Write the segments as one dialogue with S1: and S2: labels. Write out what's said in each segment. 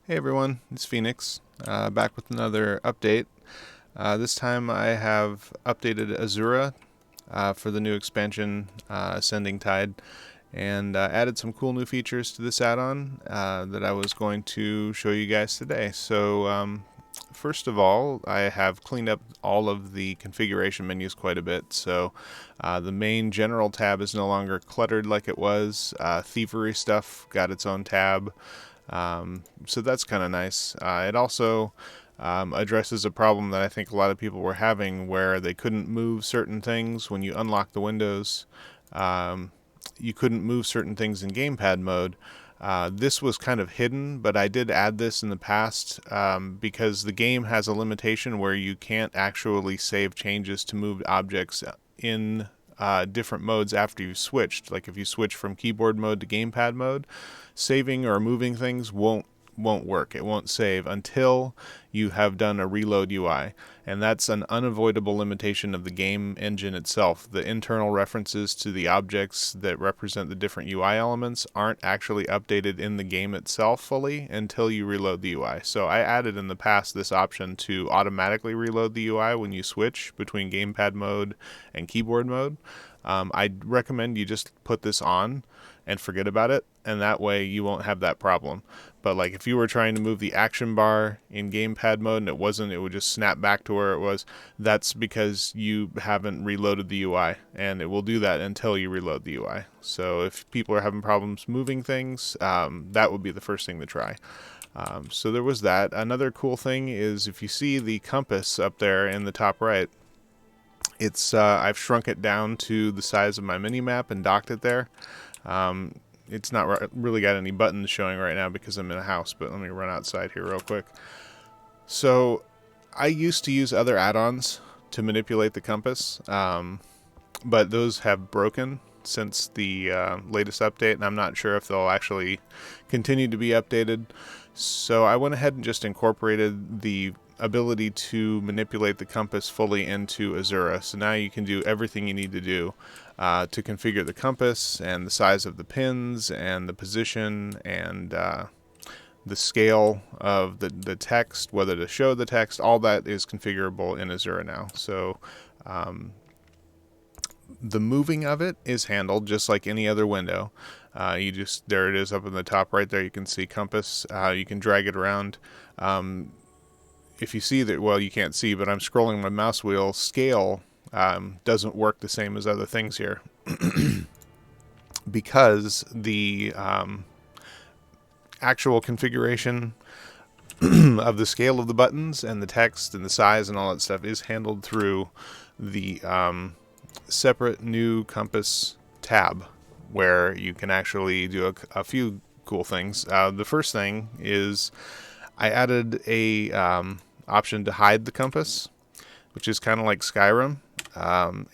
S1: Hey everyone, it's Phoenix, back with another update. This time I have updated Azurah for the new expansion, Ascending Tide, and added some cool new features to this add-on that I was going to show you guys today. So, first of all, I have cleaned up all of the configuration menus quite a bit. So the main general tab is no longer cluttered like it was. Thievery stuff got its own tab. So that's kind of nice. It also addresses a problem that I think a lot of people were having where they couldn't move certain things when you unlock the windows. You couldn't move certain things in Gamepad mode. This was kind of hidden, but I did add this in the past because the game has a limitation where you can't actually save changes to moved objects in different modes after you've switched. Like if you switch from keyboard mode to gamepad mode, saving or moving things won't work. It won't save until you have done a reload UI. And that's an unavoidable limitation of the game engine itself. The internal references to the objects that represent the different UI elements aren't actually updated in the game itself fully until you reload the UI. So I added in the past this option to automatically reload the UI when you switch between gamepad mode and keyboard mode. I'd recommend you just put this on and forget about it, and that way you won't have that problem. But like if you were trying to move the action bar in gamepad mode and it would just snap back to where it was. That's because you haven't reloaded the UI, and it will do that until you reload the UI. So if people are having problems moving things, that would be the first thing to try. So there was that. Another cool thing is if you see the compass up there in the top right, it's I've shrunk it down to the size of my mini map and docked it there. It's not really got any buttons showing right now because I'm in a house, but let me run outside here real quick. So I used to use other add-ons to manipulate the compass, but those have broken since the latest update, and I'm not sure if they'll actually continue to be updated. So I went ahead and just incorporated the ability to manipulate the compass fully into Azurah. So now you can do everything you need to do to configure the compass and the size of the pins and the position and the scale of the text, whether to show the text, all that is configurable in Azurah now. So the moving of it is handled just like any other window. There it is up in the top right there. You can see compass. You can drag it around. If you see that, well, you can't see, but I'm scrolling my mouse wheel. Scale doesn't work the same as other things here because the actual configuration of the scale of the buttons and the text and the size and all that stuff is handled through the separate new compass tab where you can actually do a few cool things. The first thing is I added a option to hide the compass, which is kind of like Skyrim.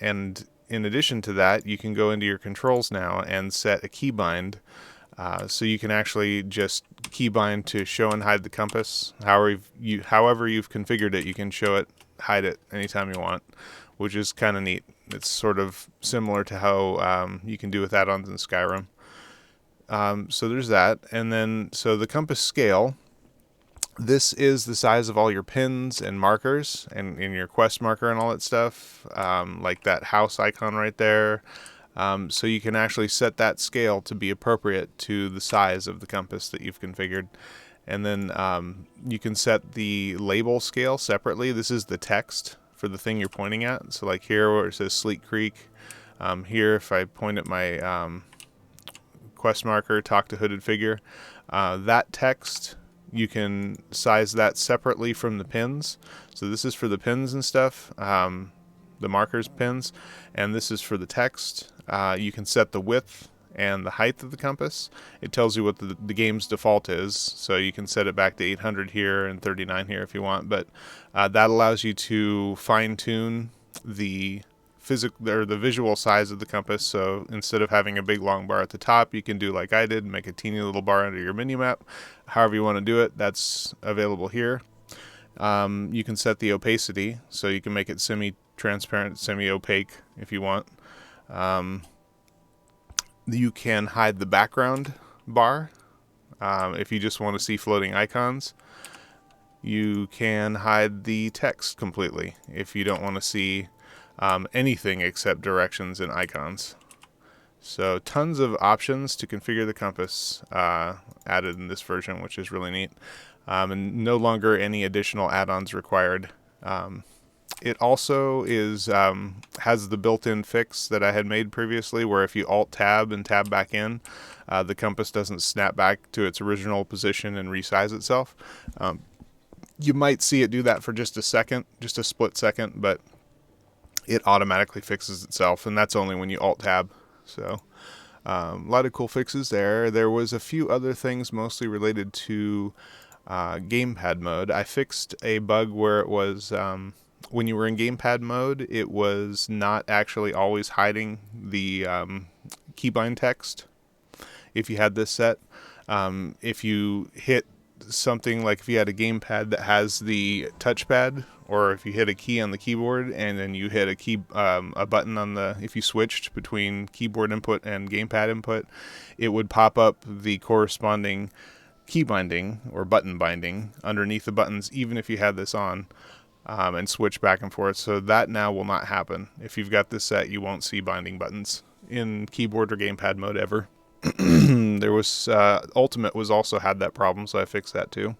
S1: And in addition to that, you can go into your controls now and set a keybind. So you can actually just keybind to show and hide the compass. However you've configured it, you can show it, hide it anytime you want, which is kind of neat. It's sort of similar to how you can do with add-ons in Skyrim. So there's that. And then, so the compass scale, this is the size of all your pins and markers and in your quest marker and all that stuff, like that house icon right there. So you can actually set that scale to be appropriate to the size of the compass that you've configured. And then you can set the label scale separately. This is the text for the thing you're pointing at. So like here where it says Sleek Creek, here if I point at my quest marker, talk to hooded figure, that text, you can size that separately from the pins. So this is for the pins and stuff, the markers pins, and this is for the text. You can set the width and the height of the compass. It tells you what the game's default is, so you can set it back to 800 here and 39 here if you want, but that allows you to fine-tune the the visual size of the compass. So instead of having a big long bar at the top, you can do like I did and make a teeny little bar under your mini map. However you want to do it, that's available here. You can set the opacity, so you can make it semi-transparent, semi-opaque if you want. You can hide the background bar If you just want to see floating icons, you can hide the text completely if you don't want to see anything except directions and icons. So tons of options to configure the compass added in this version, which is really neat. And no longer any additional add-ons required. It also has the built-in fix that I had made previously, where if you Alt-Tab and tab back in, the compass doesn't snap back to its original position and resize itself. You might see it do that for just a second, just a split second, but it automatically fixes itself, and that's only when you Alt-Tab. So a lot of cool fixes there. There was a few other things mostly related to Gamepad mode. I fixed a bug where it was when you were in Gamepad mode, it was not actually always hiding the keybind text if you had this set. If you hit something like if you had a gamepad that has the touchpad, or if you hit a key on the keyboard and then you hit a button on the, if you switched between keyboard input and gamepad input, it would pop up the corresponding key binding or button binding underneath the buttons, even if you had this on, and switch back and forth. So that now will not happen. If you've got this set, you won't see binding buttons in keyboard or gamepad mode ever. There was Ultimate was also had that problem, so I fixed that too.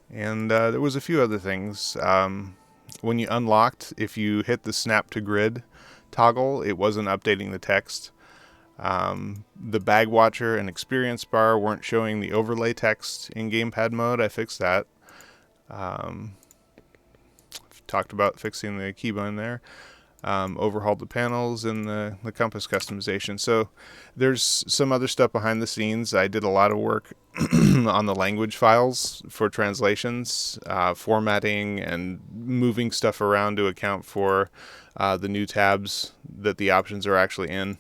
S1: And there was a few other things. When you unlocked, if you hit the snap to grid toggle, it wasn't updating the text. The bag watcher and experience bar weren't showing the overlay text in gamepad mode. I fixed that. Talked about fixing the keybind there. Overhauled the panels and the compass customization. So there's some other stuff behind the scenes. I did a lot of work on the language files for translations, formatting, and moving stuff around to account for the new tabs that the options are actually in.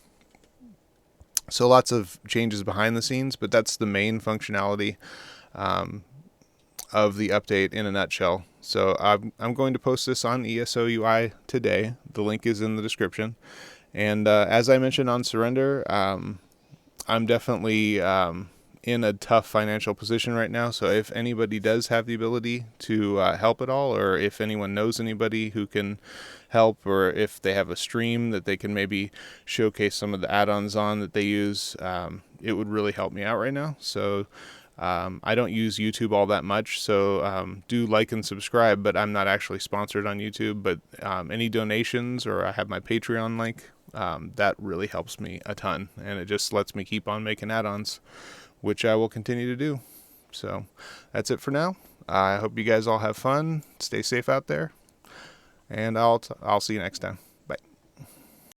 S1: So lots of changes behind the scenes, but that's the main functionality of the update in a nutshell. So I'm going to post this on ESO UI today. The link is in the description. And as I mentioned on Surrender, I'm definitely in a tough financial position right now. So if anybody does have the ability to help at all, or if anyone knows anybody who can help, or if they have a stream that they can maybe showcase some of the add-ons on that they use, it would really help me out right now. So I don't use YouTube all that much, so do like and subscribe, but I'm not actually sponsored on YouTube. But any donations, or I have my Patreon link, that really helps me a ton, and it just lets me keep on making add-ons, which I will continue to do. So that's it for now. I hope you guys all have fun, stay safe out there, and I'll see you next time.